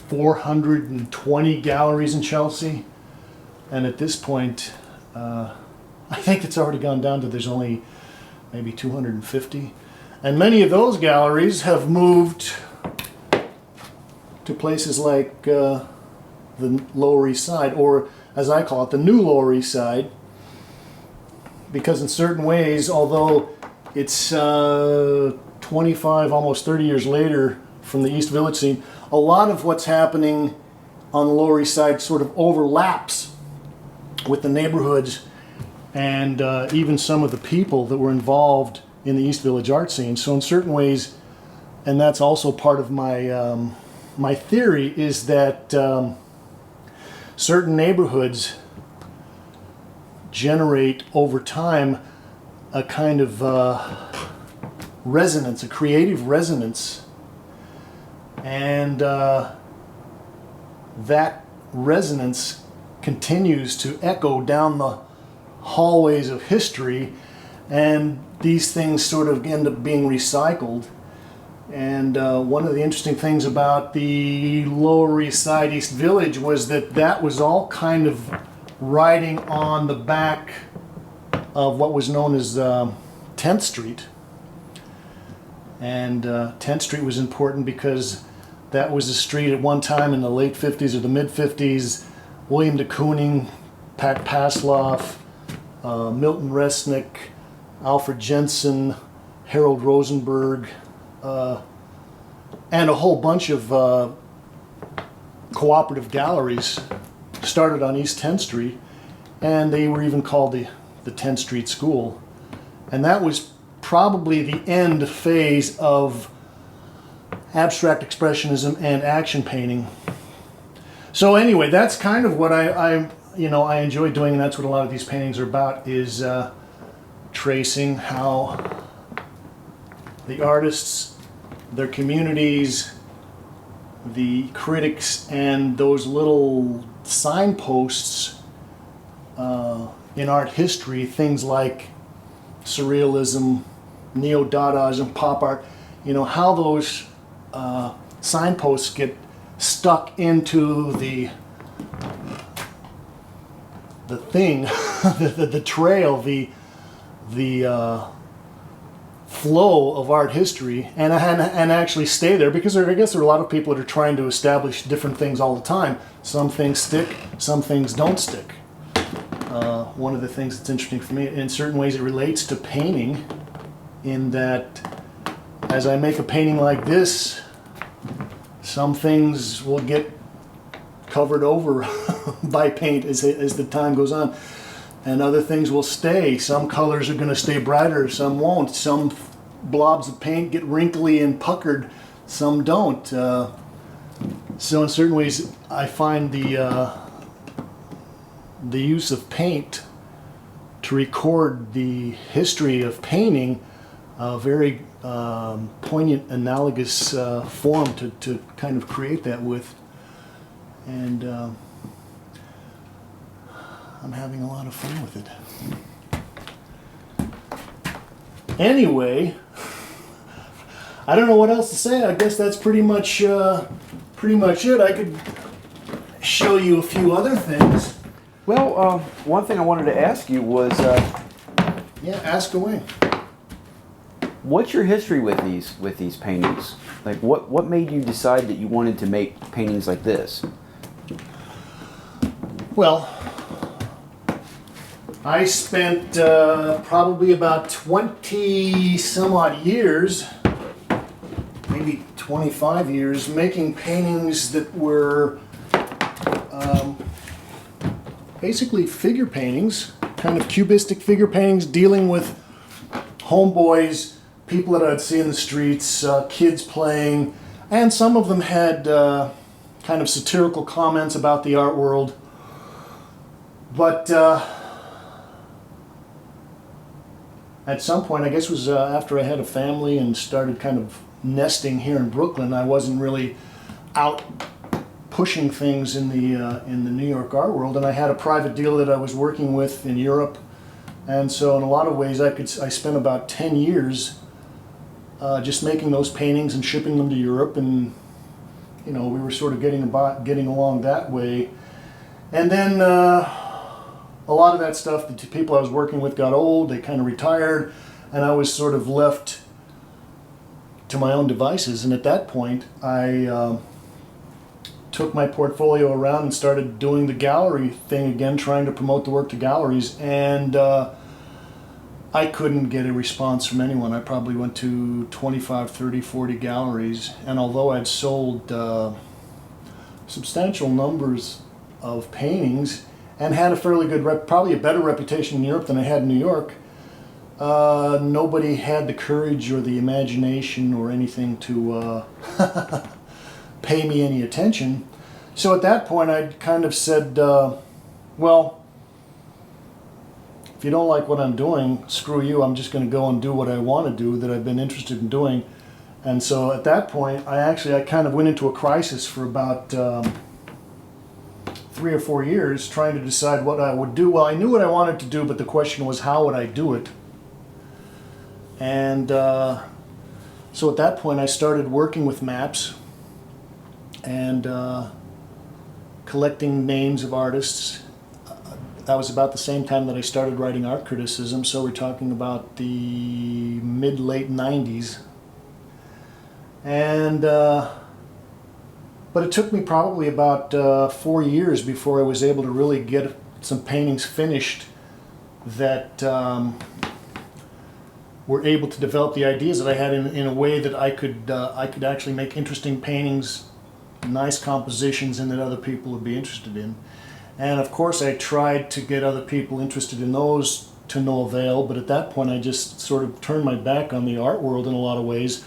420 galleries in Chelsea, and at this point I think it's already gone down to there's only maybe 250, and many of those galleries have moved to places like the Lower East Side, or as I call it, the new Lower East Side, because in certain ways, although it's 25, almost 30 years later from the East Village scene, a lot of what's happening on the Lower East Side sort of overlaps with the neighborhoods and even some of the people that were involved in the East Village art scene. So in certain ways, and that's also part of my my theory, is that certain neighborhoods generate over time a kind of resonance, a creative resonance, and that resonance continues to echo down the hallways of history, and these things sort of end up being recycled. And one of the interesting things about the Lower East Side East Village was that that was all kind of riding on the back of what was known as 10th Street. And 10th Street was important because that was a street at one time in the late 50s or the mid 50s. William de Kooning, Pat Pasloff, Milton Resnick, Alfred Jensen, Harold Rosenberg, and a whole bunch of cooperative galleries started on East 10th Street, and they were even called the 10th Street School. And that was probably the end phase of abstract expressionism and action painting. So anyway, that's kind of what I enjoy doing, and that's what a lot of these paintings are about, is tracing how the artists, their communities, the critics, and those little signposts in art history, things like surrealism, neo-Dadaism, pop art, how those signposts get stuck into the thing, the trail, the flow of art history, and actually stay there, because I guess there are a lot of people that are trying to establish different things all the time. Some things stick, some things don't stick. One of the things that's interesting for me, in certain ways it relates to painting, in that as I make a painting like this, some things will get covered over by paint as the time goes on, and other things will stay. Some colors are going to stay brighter, some won't. Some blobs of paint get wrinkly and puckered, some don't. So in certain ways I find the use of paint to record the history of painting a very poignant, analogous form to kind of create that with. And I'm having a lot of fun with it. Anyway, I don't know what else to say. I guess that's pretty much it. I could show you a few other things. Well, one thing I wanted to ask you was, yeah, ask away. What's your history with these paintings? Like, what made you decide that you wanted to make paintings like this? Well, I spent probably about 20 some odd years, maybe 25 years, making paintings that were basically figure paintings, kind of cubistic figure paintings, dealing with homeboys, people that I'd see in the streets, kids playing, and some of them had kind of satirical comments about the art world. But at some point, I guess it was after I had a family and started kind of nesting here in Brooklyn, I wasn't really out pushing things in the New York art world, and I had a private deal that I was working with in Europe, and so in a lot of ways I spent about 10 years just making those paintings and shipping them to Europe, and we were sort of getting along that way. And then a lot of that stuff, the people I was working with got old, they kind of retired, and I was sort of left to my own devices. And at that point, I took my portfolio around and started doing the gallery thing again, trying to promote the work to galleries. And I couldn't get a response from anyone. I probably went to 25, 30, 40 galleries. And although I'd sold substantial numbers of paintings and had a fairly good, probably a better reputation in Europe than I had in New York, nobody had the courage or the imagination or anything to pay me any attention. So at that point I kind of said, well, if you don't like what I'm doing, screw you, I'm just going to go and do what I want to do that I've been interested in doing. And so at that point I kind of went into a crisis for about 3 or 4 years trying to decide what I would do. Well, I knew what I wanted to do, but the question was, how would I do it? And so at that point I started working with maps and collecting names of artists. That was about the same time that I started writing art criticism, so we're talking about the mid-late 90s. And but it took me probably about 4 years before I was able to really get some paintings finished that were able to develop the ideas that I had in a way that I could actually make interesting paintings, nice compositions, and that other people would be interested in. And of course I tried to get other people interested in those to no avail, but at that point I just sort of turned my back on the art world in a lot of ways.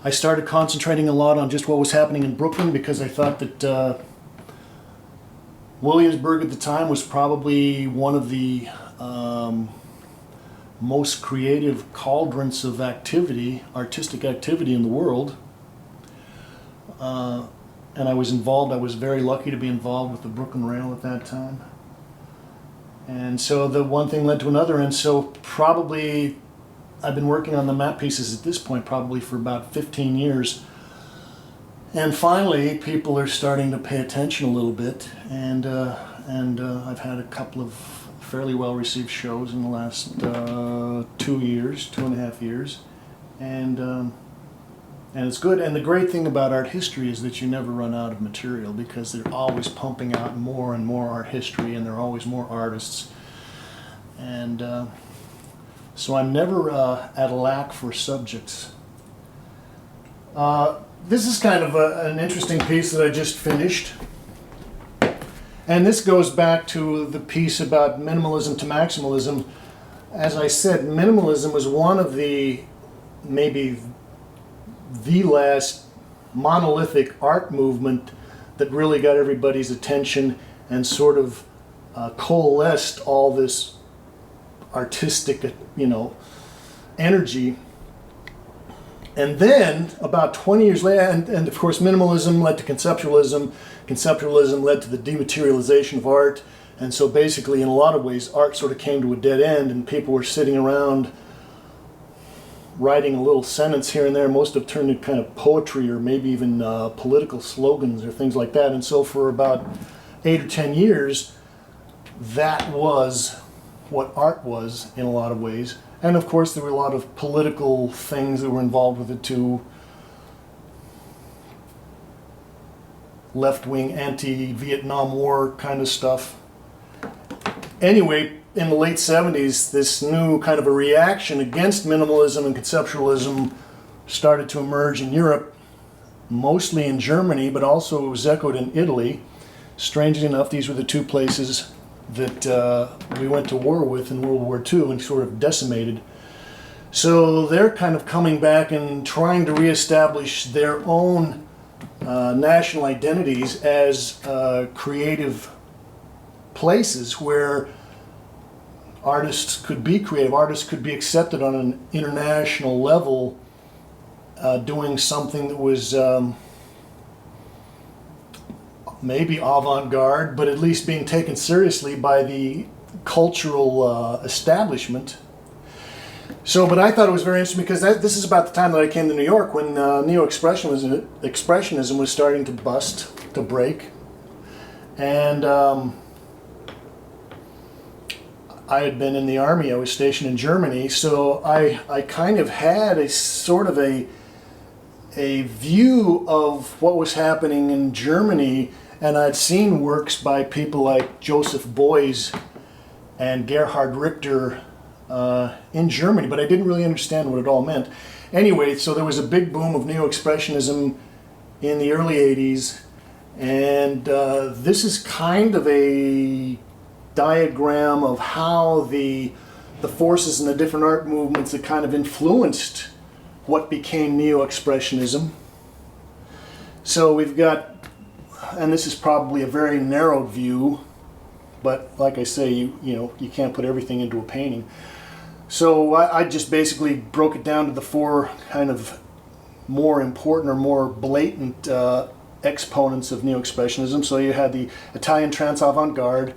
I started concentrating a lot on just what was happening in Brooklyn because I thought that Williamsburg at the time was probably one of the most creative cauldrons of activity, artistic activity in the world. And I was very lucky to be involved with the Brooklyn Rail at that time. And so the one thing led to another, and so probably I've been working on the map pieces at this point probably for about 15 years. And finally people are starting to pay attention a little bit, and I've had a couple of fairly well received shows in the last 2.5 years. And it's good. And the great thing about art history is that you never run out of material because they're always pumping out more and more art history, and there are always more artists. And so I'm never at a lack for subjects. This is kind of an interesting piece that I just finished. And this goes back to the piece about minimalism to maximalism. As I said, minimalism was one of maybe the last monolithic art movement that really got everybody's attention and sort of coalesced all this artistic, energy. And then about 20 years later, and of course minimalism led to conceptualism. Conceptualism led to the dematerialization of art. And so basically in a lot of ways art sort of came to a dead end, and people were sitting around writing a little sentence here and there. Most of it turned into kind of poetry or maybe even political slogans or things like that. And so for about 8 or 10 years, that was what art was in a lot of ways. And of course there were a lot of political things that were involved with it too. Left-wing, anti-Vietnam War kind of stuff. Anyway, in the late 70s, this new kind of a reaction against minimalism and conceptualism started to emerge in Europe, mostly in Germany, but also it was echoed in Italy. Strangely enough, these were the two places that we went to war with in World War II and sort of decimated. So they're kind of coming back and trying to reestablish their own national identities as creative places where artists could be creative, artists could be accepted on an international level, doing something that was maybe avant-garde, but at least being taken seriously by the cultural establishment. So, but I thought it was very interesting because this is about the time that I came to New York when Neo-Expressionism was starting to bust, to break. And I had been in the army. I was stationed in Germany, so I kind of had a sort of a view of what was happening in Germany, and I'd seen works by people like Joseph Beuys and Gerhard Richter in Germany, but I didn't really understand what it all meant. Anyway, so there was a big boom of Neo-Expressionism in the early 80s, and this is kind of a diagram of how the forces in the different art movements that kind of influenced what became Neo-Expressionism. So we've got, and this is probably a very narrow view, but like I say, you can't put everything into a painting. So I just basically broke it down to the four kind of more important or more blatant exponents of Neo-Expressionism. So you had the Italian trance avant-garde.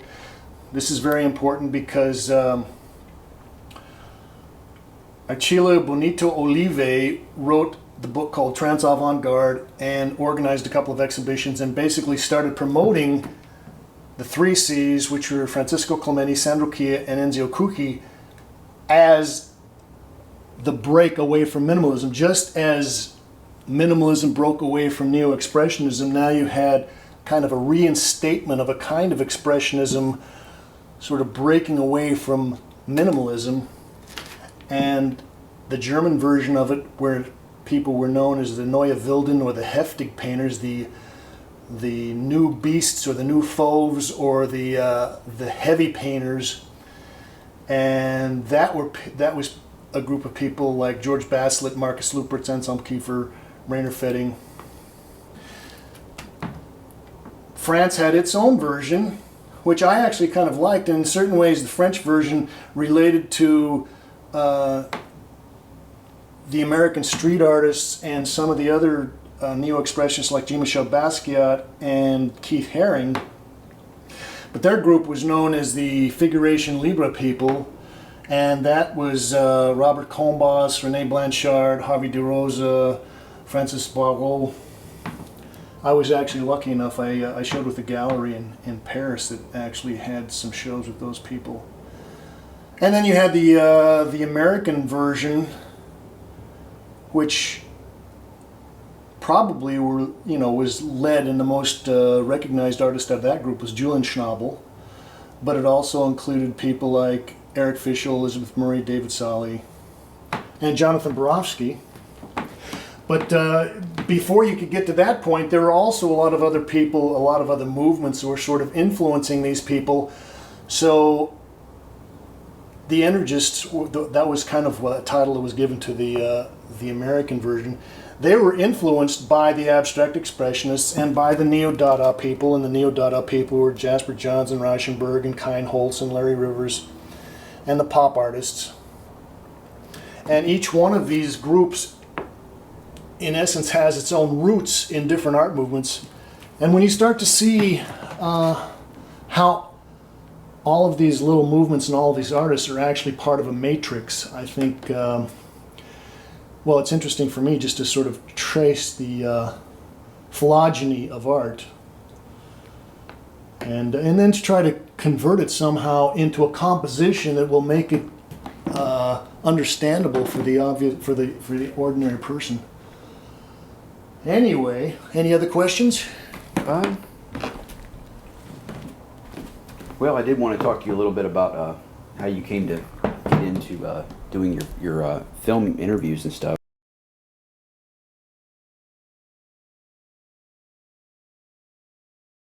This is very important because Achille Bonito Olive wrote the book called Trance Avant-Garde and organized a couple of exhibitions and basically started promoting the three C's, which were Francisco Clementi, Sandro Chia, and Enzio Cucchi, as the break away from minimalism. Just as minimalism broke away from Neo-Expressionism, now you had kind of a reinstatement of a kind of expressionism sort of breaking away from minimalism. And the German version of it, where people were known as the Neue Wilden or the Heftig painters, the new beasts or the new fauves or the heavy painters, and that was a group of people like George Baselet, Marcus Lupertz, Anselm Kiefer, Rainer Fetting. France had its own version, which I actually kind of liked, and in certain ways the French version related to the American street artists and some of the other neo-expressionists like Jean-Michel Basquiat and Keith Haring. But their group was known as the Figuration Libre people, and that was Robert Combas, René Blanchard, Harvey De Rosa, Francis Barrault. I was actually lucky enough, I showed with a gallery in Paris that actually had some shows with those people. And then you had the American version, which probably was led, and the most recognized artist of that group was Julian Schnabel, but it also included people like Eric Fischel, Elizabeth Murray, David Solly, and Jonathan Borofsky. But before you could get to that point, there were also a lot of other people, a lot of other movements who were sort of influencing these people. So the Energists, that was kind of a title that was given to the American version. They were influenced by the abstract expressionists and by the Neo-Dada people, and the Neo-Dada people were Jasper Johns and Reichenberg and Kine Holtz and Larry Rivers, and the pop artists. And each one of these groups, in essence, has its own roots in different art movements. And when you start to see how all of these little movements and all of these artists are actually part of a matrix, I think, well, it's interesting for me just to sort of trace the phylogeny of art, and then to try to convert it somehow into a composition that will make it understandable for the ordinary person. Anyway, any other questions? Well, I did want to talk to you a little bit about how you came to get into doing your film interviews and stuff.